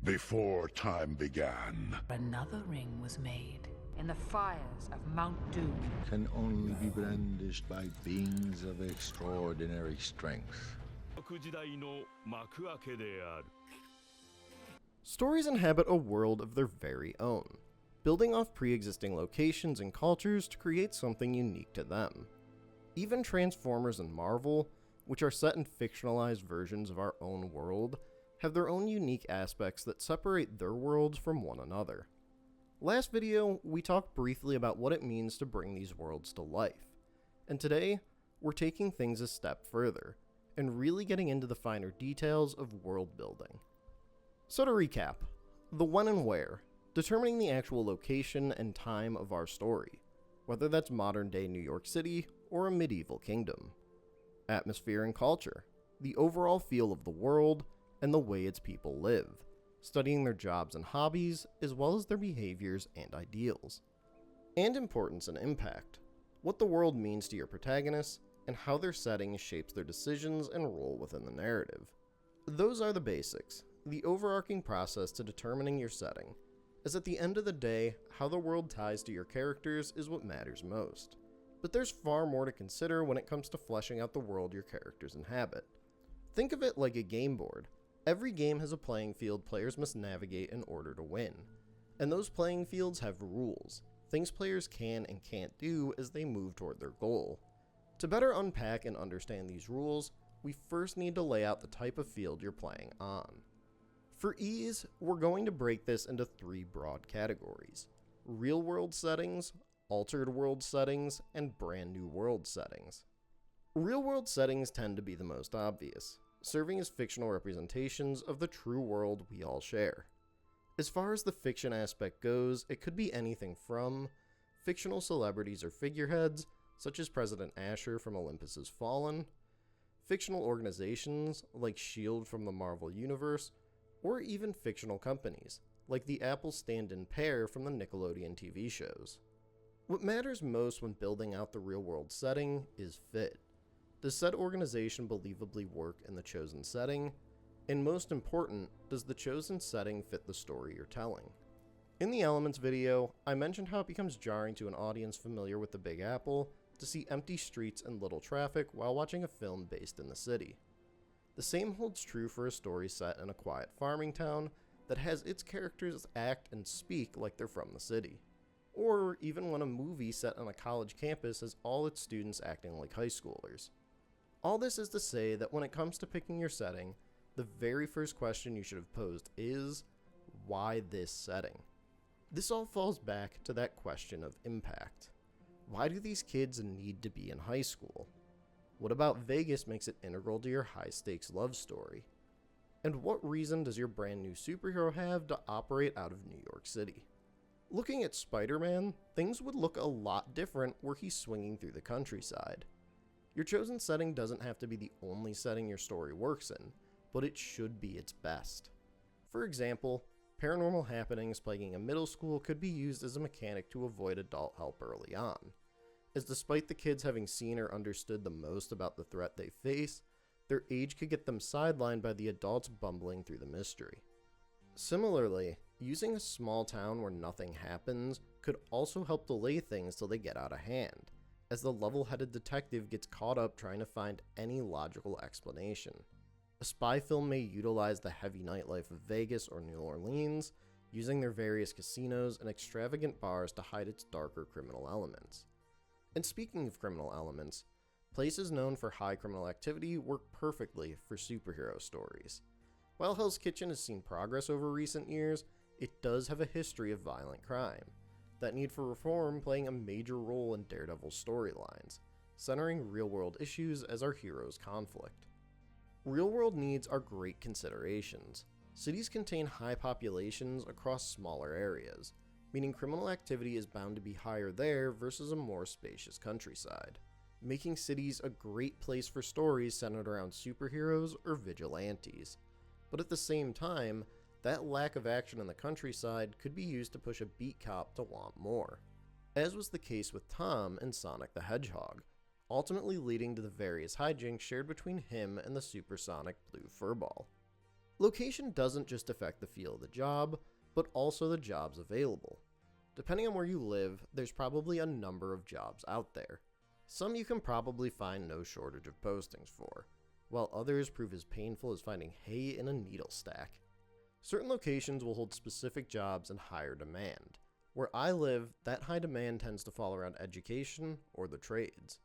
Before time began, Another ring was made in the fires of Mount Doom. Can only be brandished by beings of extraordinary strength. Stories inhabit a world of their very own, building off pre-existing locations and cultures to create something unique to them. Even Transformers and Marvel, which are set in fictionalized versions of our own world, have their own unique aspects that separate their worlds from one another. Last video, we talked briefly about what it means to bring these worlds to life, and today, we're taking things a step further, and really getting into the finer details of world building. So to recap, the when and where, determining the actual location and time of our story, whether that's modern day New York City or a medieval kingdom. Atmosphere and culture, the overall feel of the world, and the way its people live, studying their jobs and hobbies, as well as their behaviors and ideals. And importance and impact, what the world means to your protagonists, and how their setting shapes their decisions and role within the narrative. Those are the basics, the overarching process to determining your setting, as at the end of the day, how the world ties to your characters is what matters most. But there's far more to consider when it comes to fleshing out the world your characters inhabit. Think of it like a game board. Every game has a playing field players must navigate in order to win, and those playing fields have rules, things players can and can't do as they move toward their goal. To better unpack and understand these rules, we first need to lay out the type of field you're playing on. For ease, we're going to break this into three broad categories: real-world settings, altered world settings, and brand new world settings. Real-world settings tend to be the most obvious, serving as fictional representations of the true world we all share. As far as the fiction aspect goes, it could be anything from fictional celebrities or figureheads, such as President Asher from Olympus Has Fallen, fictional organizations like S.H.I.E.L.D. from the Marvel Universe, or even fictional companies, like the Apple stand-in pair from the Nickelodeon TV shows. What matters most when building out the real-world setting is fit. Does said organization believably work in the chosen setting? And most important, does the chosen setting fit the story you're telling? In the Elements video, I mentioned how it becomes jarring to an audience familiar with the Big Apple to see empty streets and little traffic while watching a film based in the city. The same holds true for a story set in a quiet farming town that has its characters act and speak like they're from the city. Or even when a movie set on a college campus has all its students acting like high schoolers. All this is to say that when it comes to picking your setting, the very first question you should have posed is, why this setting? This all falls back to that question of impact. Why do these kids need to be in high school? What about Vegas makes it integral to your high-stakes love story? And what reason does your brand new superhero have to operate out of New York City? Looking at Spider-Man, things would look a lot different were he swinging through the countryside. Your chosen setting doesn't have to be the only setting your story works in, but it should be its best. For example, paranormal happenings plaguing a middle school could be used as a mechanic to avoid adult help early on, as despite the kids having seen or understood the most about the threat they face, their age could get them sidelined by the adults bumbling through the mystery. Similarly, using a small town where nothing happens could also help delay things till they get out of hand, as the level-headed detective gets caught up trying to find any logical explanation. A spy film may utilize the heavy nightlife of Vegas or New Orleans, using their various casinos and extravagant bars to hide its darker criminal elements. And speaking of criminal elements, places known for high criminal activity work perfectly for superhero stories. While Hell's Kitchen has seen progress over recent years, it does have a history of violent crime, that need for reform playing a major role in Daredevil's storylines, centering real-world issues as our hero's conflict. Real-world needs are great considerations. Cities contain high populations across smaller areas, meaning criminal activity is bound to be higher there versus a more spacious countryside, making cities a great place for stories centered around superheroes or vigilantes. But at the same time, that lack of action in the countryside could be used to push a beat cop to want more, as was the case with Tom in Sonic the Hedgehog, ultimately leading to the various hijinks shared between him and the supersonic blue furball. Location doesn't just affect the feel of the job, but also the jobs available. Depending on where you live, there's probably a number of jobs out there. Some you can probably find no shortage of postings for, while others prove as painful as finding hay in a needle stack. Certain locations will hold specific jobs in higher demand. Where I live, that high demand tends to fall around education or the trades.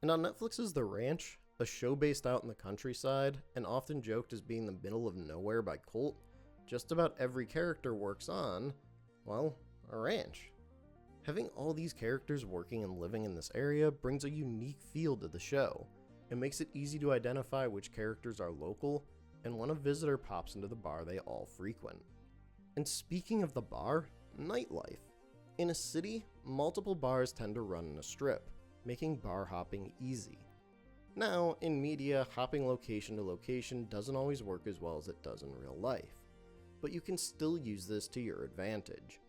And on Netflix's The Ranch, a show based out in the countryside and often joked as being the middle of nowhere by Colt, just about every character works on, well, a ranch. Having all these characters working and living in this area brings a unique feel to the show. It makes it easy to identify which characters are local and when a visitor pops into the bar they all frequent. And speaking of the bar, nightlife. In a city, multiple bars tend to run in a strip, making bar hopping easy. Now, in media, hopping location to location doesn't always work as well as it does in real life, but you can still use this to your advantage.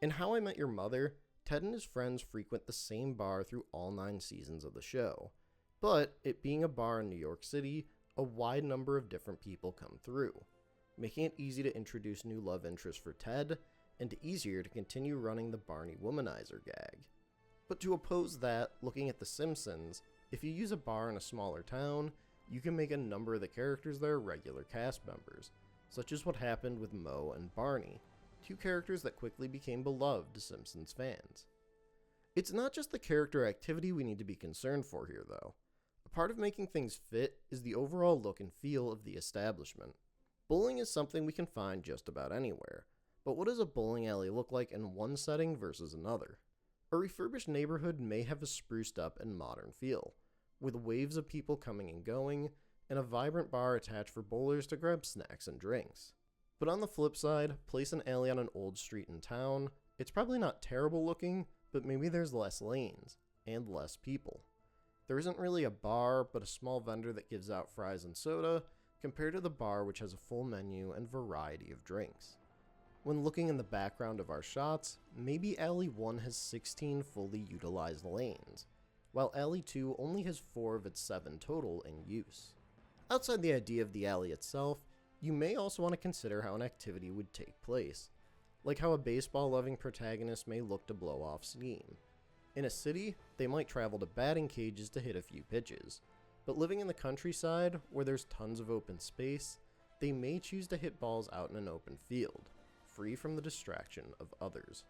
In How I Met Your Mother, Ted and his friends frequent the same bar through all 9 seasons of the show, but it being a bar in New York City, a wide number of different people come through, making it easy to introduce new love interests for Ted, and easier to continue running the Barney womanizer gag. But to oppose that, looking at The Simpsons, if you use a bar in a smaller town, you can make a number of the characters there regular cast members, such as what happened with Moe and Barney, 2 characters that quickly became beloved to Simpsons fans. It's not just the character activity we need to be concerned for here, though. A part of making things fit is the overall look and feel of the establishment. Bowling is something we can find just about anywhere, but what does a bowling alley look like in one setting versus another? A refurbished neighborhood may have a spruced up and modern feel, with waves of people coming and going, and a vibrant bar attached for bowlers to grab snacks and drinks. But on the flip side, place an alley on an old street in town, it's probably not terrible looking, but maybe there's less lanes, and less people. There isn't really a bar, but a small vendor that gives out fries and soda, compared to the bar which has a full menu and variety of drinks. When looking in the background of our shots, maybe Alley 1 has 16 fully utilized lanes, while Alley 2 only has 4 of its 7 total in use. Outside the idea of the alley itself, you may also want to consider how an activity would take place, like how a baseball-loving protagonist may look to blow off steam. In a city, they might travel to batting cages to hit a few pitches, but living in the countryside, where there's tons of open space, they may choose to hit balls out in an open field, free from the distraction of others.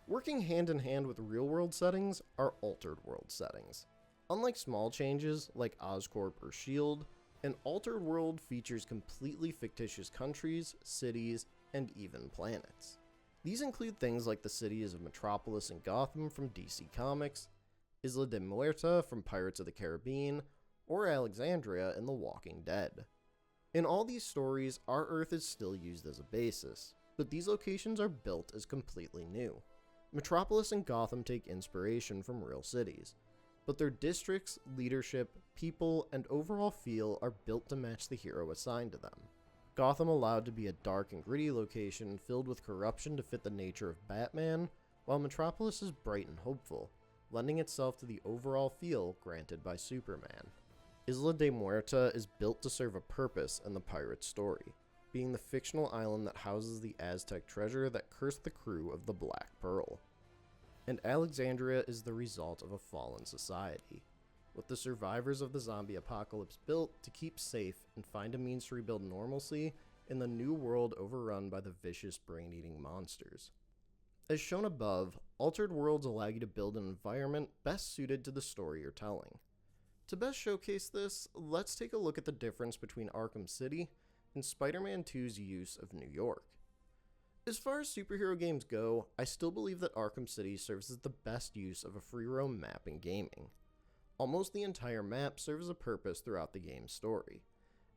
Working hand in hand with real-world settings are altered world settings. Unlike small changes like Oscorp or S.H.I.E.L.D., an altered world features completely fictitious countries, cities, and even planets. These include things like the cities of Metropolis and Gotham from DC Comics, Isla de Muerta from Pirates of the Caribbean, or Alexandria in The Walking Dead. In all these stories, our Earth is still used as a basis, but these locations are built as completely new. Metropolis and Gotham take inspiration from real cities, but their districts, leadership, people, and overall feel are built to match the hero assigned to them. Gotham allowed to be a dark and gritty location filled with corruption to fit the nature of Batman, while Metropolis is bright and hopeful, lending itself to the overall feel granted by Superman. Isla de Muerta is built to serve a purpose in the pirate's story, being the fictional island that houses the Aztec treasure that cursed the crew of the Black Pearl. And Alexandria is the result of a fallen society, with the survivors of the zombie apocalypse built to keep safe and find a means to rebuild normalcy in the new world overrun by the vicious brain-eating monsters. As shown above, altered worlds allow you to build an environment best suited to the story you're telling. To best showcase this, let's take a look at the difference between Arkham City and Spider-Man 2's use of New York. As far as superhero games go, I still believe that Arkham City serves as the best use of a free roam map in gaming. Almost the entire map serves a purpose throughout the game's story,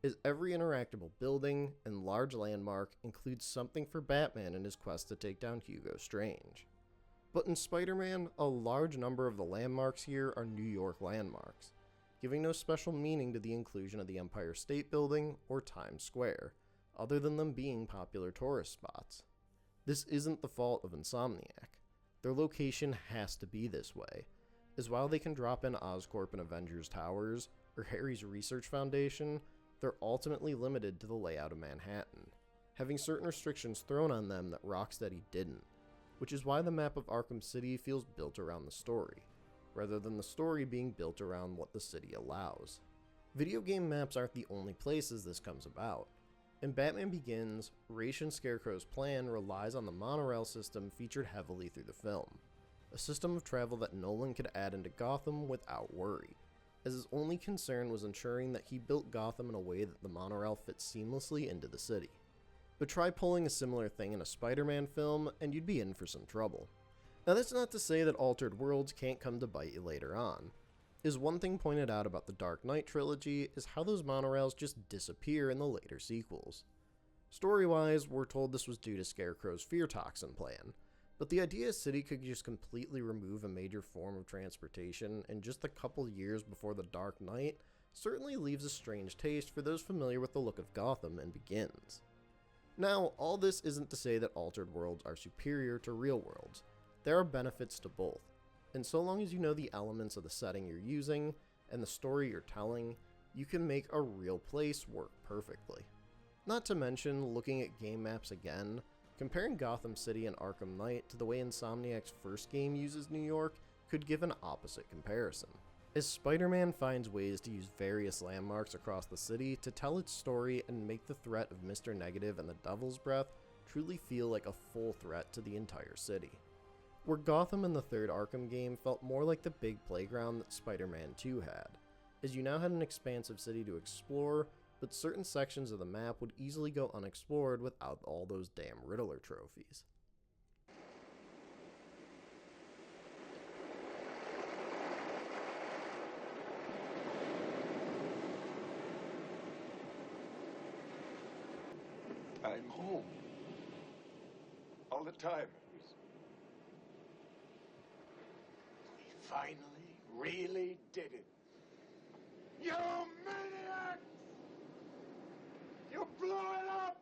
as every interactable building and large landmark includes something for Batman in his quest to take down Hugo Strange. But in Spider-Man, a large number of the landmarks here are New York landmarks, giving no special meaning to the inclusion of the Empire State Building or Times Square, other than them being popular tourist spots. This isn't the fault of Insomniac. Their location has to be this way, as while they can drop in Oscorp and Avengers Towers, or Harry's Research Foundation, they're ultimately limited to the layout of Manhattan, having certain restrictions thrown on them that Rocksteady didn't, which is why the map of Arkham City feels built around the story, rather than the story being built around what the city allows. Video game maps aren't the only places this comes about. In Batman Begins, Ra's and Scarecrow's plan relies on the monorail system featured heavily through the film, a system of travel that Nolan could add into Gotham without worry, as his only concern was ensuring that he built Gotham in a way that the monorail fits seamlessly into the city. But try pulling a similar thing in a Spider-Man film and you'd be in for some trouble. Now that's not to say that Altered Worlds can't come to bite you later on. Is one thing pointed out about the Dark Knight trilogy is how those monorails just disappear in the later sequels. Story-wise, we're told this was due to Scarecrow's fear toxin plan, but the idea a city could just completely remove a major form of transportation in just a couple years before the Dark Knight certainly leaves a strange taste for those familiar with the look of Gotham and Begins. Now, all this isn't to say that Altered Worlds are superior to real worlds. There are benefits to both, and so long as you know the elements of the setting you're using and the story you're telling, you can make a real place work perfectly. Not to mention, looking at game maps again, comparing Gotham City and Arkham Knight to the way Insomniac's first game uses New York could give an opposite comparison, as Spider-Man finds ways to use various landmarks across the city to tell its story and make the threat of Mr. Negative and the Devil's Breath truly feel like a full threat to the entire city. Where Gotham in the third Arkham game felt more like the big playground that Spider-Man 2 had, as you now had an expansive city to explore, but certain sections of the map would easily go unexplored without all those damn Riddler trophies. I'm home. All the time. We finally really did it. You maniacs! You blew it up!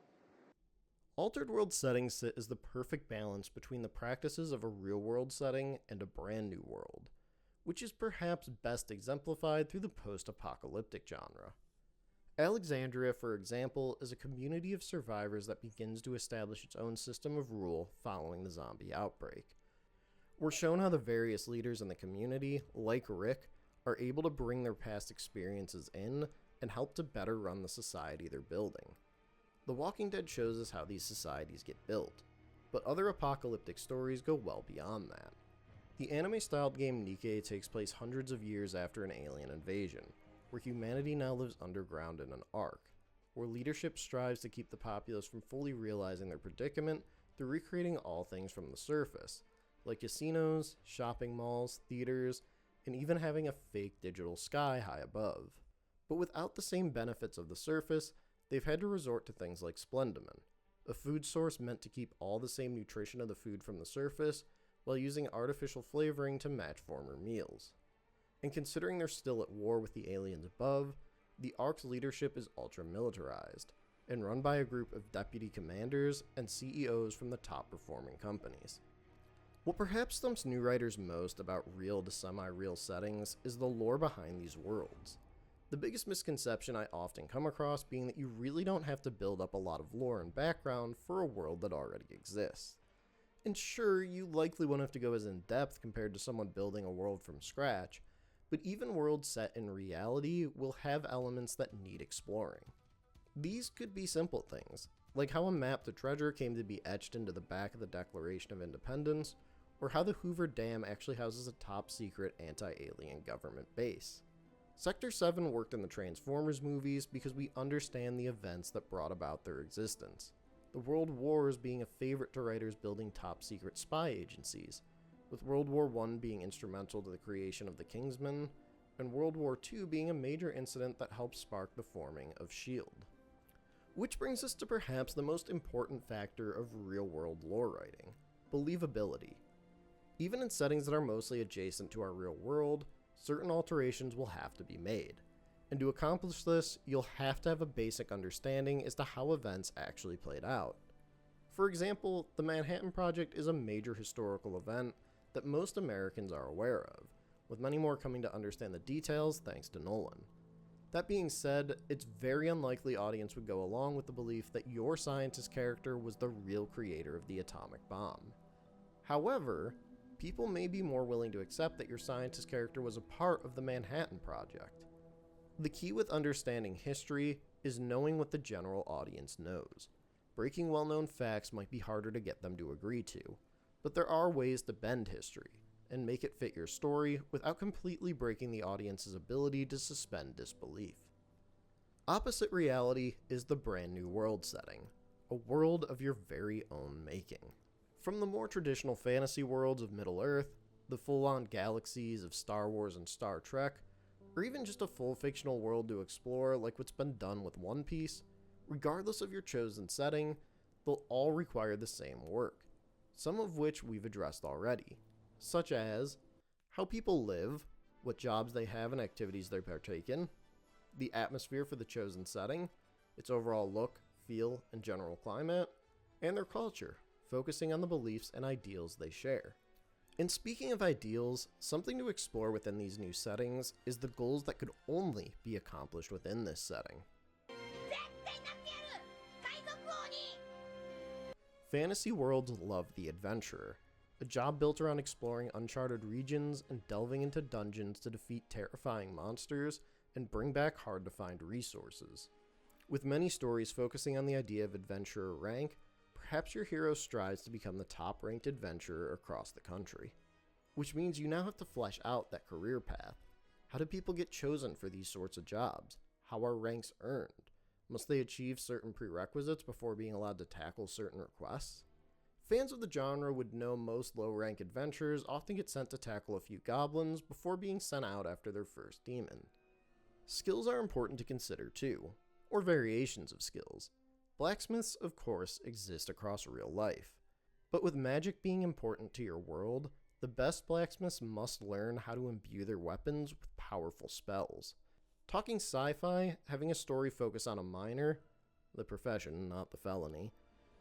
Altered World settings sit as the perfect balance between the practices of a real-world setting and a brand new world, which is perhaps best exemplified through the post-apocalyptic genre. Alexandria, for example, is a community of survivors that begins to establish its own system of rule following the zombie outbreak. We're shown how the various leaders in the community, like Rick, are able to bring their past experiences in and help to better run the society they're building. The Walking Dead shows us how these societies get built, but other apocalyptic stories go well beyond that. The anime-styled game Nikke takes place hundreds of years after an alien invasion, where humanity now lives underground in an ark, where leadership strives to keep the populace from fully realizing their predicament through recreating all things from the surface, like casinos, shopping malls, theaters, and even having a fake digital sky high above. But without the same benefits of the surface, they've had to resort to things like Splendimen, a food source meant to keep all the same nutrition of the food from the surface, while using artificial flavoring to match former meals. And considering they're still at war with the aliens above, the Ark's leadership is ultra-militarized, and run by a group of deputy commanders and CEOs from the top-performing companies. What perhaps stumps new writers most about real to semi-real settings is the lore behind these worlds. The biggest misconception I often come across being that you really don't have to build up a lot of lore and background for a world that already exists. And sure, you likely won't have to go as in-depth compared to someone building a world from scratch, but even worlds set in reality will have elements that need exploring. These could be simple things, like how a map to treasure came to be etched into the back of the Declaration of Independence, or how the Hoover Dam actually houses a top-secret anti-alien government base. Sector 7 worked in the Transformers movies because we understand the events that brought about their existence, the World Wars being a favorite to writers building top-secret spy agencies, with World War I being instrumental to the creation of the Kingsmen, and World War II being a major incident that helped spark the forming of S.H.I.E.L.D. Which brings us to perhaps the most important factor of real-world lore writing, believability. Even in settings that are mostly adjacent to our real world, certain alterations will have to be made. And to accomplish this, you'll have to have a basic understanding as to how events actually played out. For example, the Manhattan Project is a major historical event that most Americans are aware of, with many more coming to understand the details thanks to Nolan. That being said, it's very unlikely audience would go along with the belief that your scientist character was the real creator of the atomic bomb. However, people may be more willing to accept that your scientist character was a part of the Manhattan Project. The key with understanding history is knowing what the general audience knows. Breaking well-known facts might be harder to get them to agree to, but there are ways to bend history and make it fit your story without completely breaking the audience's ability to suspend disbelief. Opposite reality is the brand new world setting, a world of your very own making. From the more traditional fantasy worlds of Middle-earth, the full-on galaxies of Star Wars and Star Trek, or even just a full fictional world to explore like what's been done with One Piece, regardless of your chosen setting, they'll all require the same work, some of which we've addressed already, such as how people live, what jobs they have and activities they partake in, the atmosphere for the chosen setting, its overall look, feel, and general climate, and their culture, focusing on the beliefs and ideals they share. And speaking of ideals, something to explore within these new settings is the goals that could only be accomplished within this setting. Fantasy worlds love the adventurer, a job built around exploring uncharted regions and delving into dungeons to defeat terrifying monsters and bring back hard-to-find resources. With many stories focusing on the idea of adventurer rank, perhaps your hero strives to become the top-ranked adventurer across the country. Which means you now have to flesh out that career path. How do people get chosen for these sorts of jobs? How are ranks earned? Must they achieve certain prerequisites before being allowed to tackle certain requests? Fans of the genre would know most low-rank adventurers often get sent to tackle a few goblins before being sent out after their first demon. Skills are important to consider too, or variations of skills. Blacksmiths, of course, exist across real life. But with magic being important to your world, the best blacksmiths must learn how to imbue their weapons with powerful spells. Talking sci-fi, having a story focus on a miner, the profession, not the felony,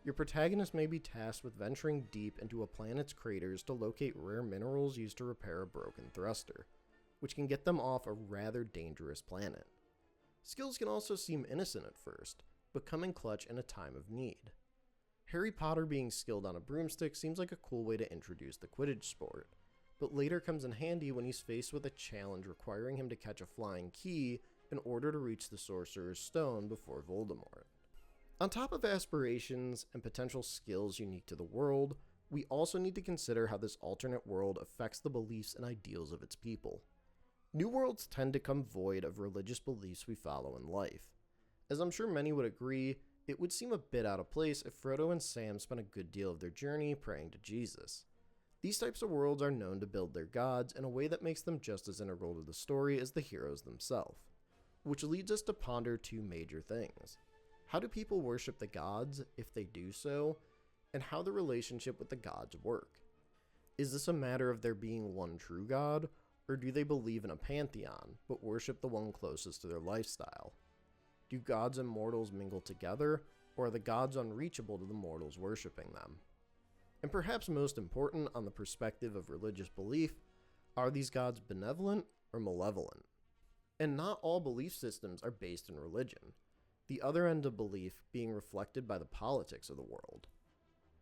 your protagonist may be tasked with venturing deep into a planet's craters to locate rare minerals used to repair a broken thruster, which can get them off a rather dangerous planet. Skills can also seem innocent at first, but come in clutch in a time of need. Harry Potter being skilled on a broomstick seems like a cool way to introduce the Quidditch sport, but later comes in handy when he's faced with a challenge requiring him to catch a flying key in order to reach the Sorcerer's Stone before Voldemort. On top of aspirations and potential skills unique to the world, we also need to consider how this alternate world affects the beliefs and ideals of its people. New worlds tend to come void of religious beliefs we follow in life. As I'm sure many would agree, it would seem a bit out of place if Frodo and Sam spent a good deal of their journey praying to Jesus. These types of worlds are known to build their gods in a way that makes them just as integral to the story as the heroes themselves, which leads us to ponder two major things. How do people worship the gods, if they do so, and how the relationship with the gods work? Is this a matter of there being one true god, or do they believe in a pantheon, but worship the one closest to their lifestyle? Do gods and mortals mingle together, or are the gods unreachable to the mortals worshipping them? And perhaps most important on the perspective of religious belief, are these gods benevolent or malevolent? And not all belief systems are based in religion, the other end of belief being reflected by the politics of the world.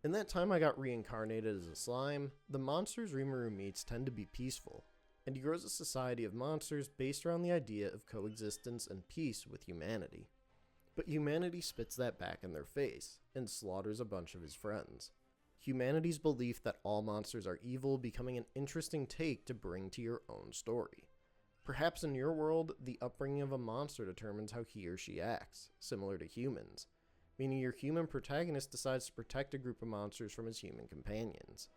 In that time I got reincarnated as a slime, the monsters Rimuru meets tend to be peaceful, and he grows a society of monsters based around the idea of coexistence and peace with humanity. But humanity spits that back in their face, and slaughters a bunch of his friends. Humanity's belief that all monsters are evil becoming an interesting take to bring to your own story. Perhaps in your world, the upbringing of a monster determines how he or she acts, similar to humans, meaning your human protagonist decides to protect a group of monsters from his human companions.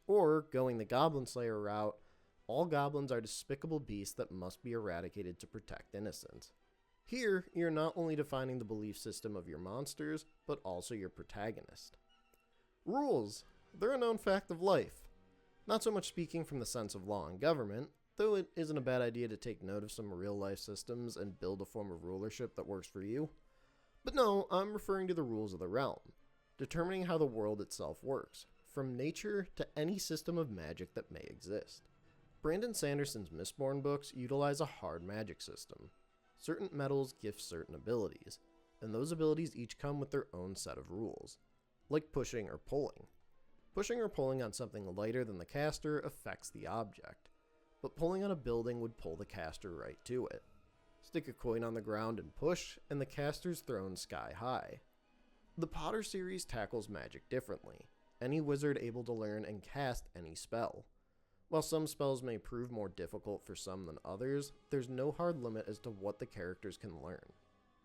Or, going the Goblin Slayer route, all goblins are despicable beasts that must be eradicated to protect innocence. Here, you're not only defining the belief system of your monsters, but also your protagonist. Rules. They're a known fact of life. Not so much speaking from the sense of law and government, though it isn't a bad idea to take note of some real-life systems and build a form of rulership that works for you. But no, I'm referring to the rules of the realm, determining how the world itself works, from nature to any system of magic that may exist. Brandon Sanderson's Mistborn books utilize a hard magic system. Certain metals gift certain abilities, and those abilities each come with their own set of rules, like pushing or pulling. Pushing or pulling on something lighter than the caster affects the object, but pulling on a building would pull the caster right to it. Stick a coin on the ground and push, and the caster's thrown sky high. The Potter series tackles magic differently, any wizard able to learn and cast any spell. While some spells may prove more difficult for some than others, there's no hard limit as to what the characters can learn.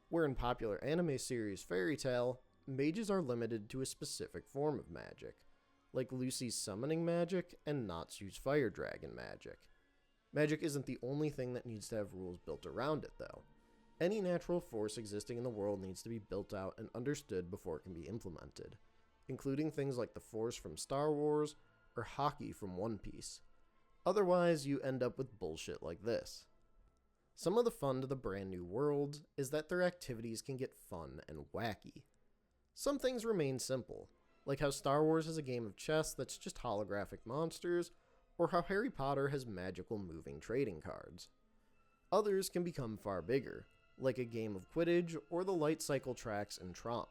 Where in popular anime series Fairy Tail, mages are limited to a specific form of magic, like Lucy's summoning magic and Natsu's fire dragon magic. Magic isn't the only thing that needs to have rules built around it, though. Any natural force existing in the world needs to be built out and understood before it can be implemented, including things like the Force from Star Wars or hockey from One Piece. Otherwise, you end up with bullshit like this. Some of the fun to the brand new worlds is that their activities can get fun and wacky. Some things remain simple, like how Star Wars has a game of chess that's just holographic monsters, or how Harry Potter has magical moving trading cards. Others can become far bigger, like a game of Quidditch or the light cycle tracks in Tron.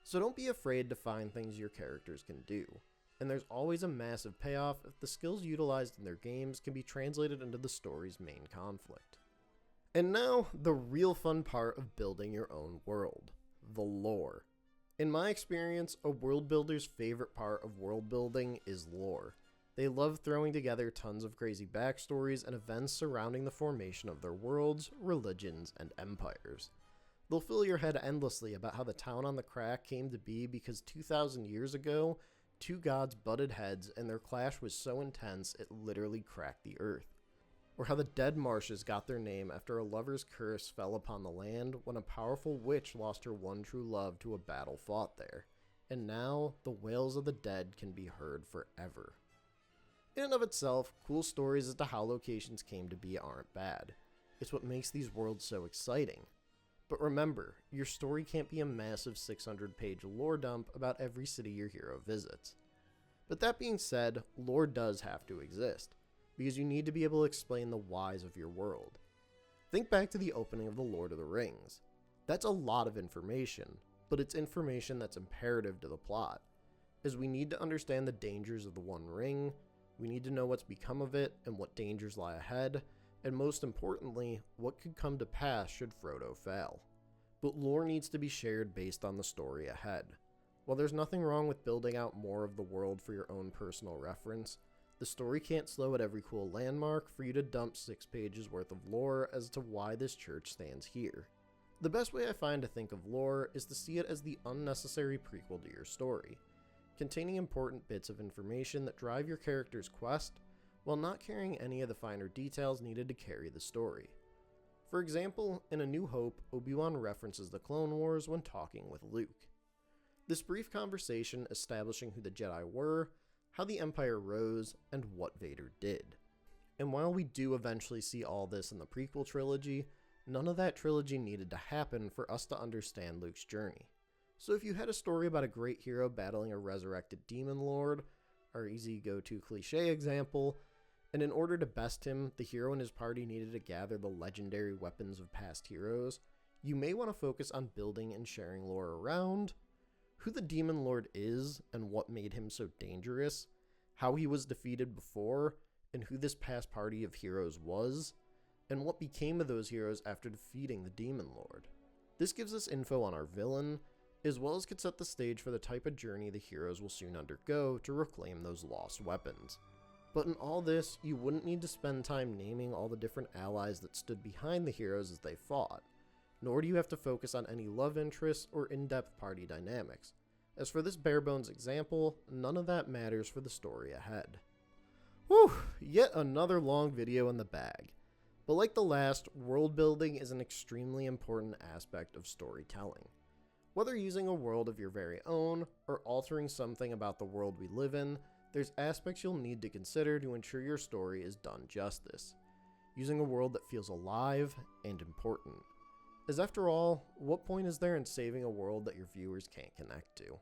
So don't be afraid to find things your characters can do, and there's always a massive payoff if the skills utilized in their games can be translated into the story's main conflict. And now, the real fun part of building your own world, the lore. In my experience, a world builder's favorite part of world building is lore. They love throwing together tons of crazy backstories and events surrounding the formation of their worlds, religions, and empires. They'll fill your head endlessly about how the town on the crack came to be because 2,000 years ago, two gods butted heads and their clash was so intense it literally cracked the earth. Or how the Dead Marshes got their name after a lover's curse fell upon the land when a powerful witch lost her one true love to a battle fought there. And now, the wails of the dead can be heard forever. In and of itself, cool stories as to how locations came to be aren't bad. It's what makes these worlds so exciting. But remember, your story can't be a massive 600-page lore dump about every city your hero visits. But that being said, lore does have to exist, because you need to be able to explain the whys of your world. Think back to the opening of The Lord of the Rings. That's a lot of information, but it's information that's imperative to the plot, as we need to understand the dangers of the One Ring, we need to know what's become of it and what dangers lie ahead, and most importantly, what could come to pass should Frodo fail. But lore needs to be shared based on the story ahead. While there's nothing wrong with building out more of the world for your own personal reference, the story can't slow at every cool landmark for you to dump 6 pages worth of lore as to why this church stands here. The best way I find to think of lore is to see it as the unnecessary prequel to your story, containing important bits of information that drive your character's quest, while not carrying any of the finer details needed to carry the story. For example, in A New Hope, Obi-Wan references the Clone Wars when talking with Luke. This brief conversation establishing who the Jedi were, how the Empire rose, and what Vader did. And while we do eventually see all this in the prequel trilogy, none of that trilogy needed to happen for us to understand Luke's journey. So if you had a story about a great hero battling a resurrected demon lord, our easy go-to cliche example, and in order to best him, the hero and his party needed to gather the legendary weapons of past heroes, you may want to focus on building and sharing lore around who the demon lord is and what made him so dangerous, how he was defeated before, and who this past party of heroes was, and what became of those heroes after defeating the demon lord. This gives us info on our villain, as well as could set the stage for the type of journey the heroes will soon undergo to reclaim those lost weapons. But in all this, you wouldn't need to spend time naming all the different allies that stood behind the heroes as they fought, nor do you have to focus on any love interests or in-depth party dynamics. As for this bare-bones example, none of that matters for the story ahead. Whew, yet another long video in the bag. But like the last, world building is an extremely important aspect of storytelling. Whether using a world of your very own, or altering something about the world we live in, there's aspects you'll need to consider to ensure your story is done justice. Using a world that feels alive and important. As after all, what point is there in saving a world that your viewers can't connect to?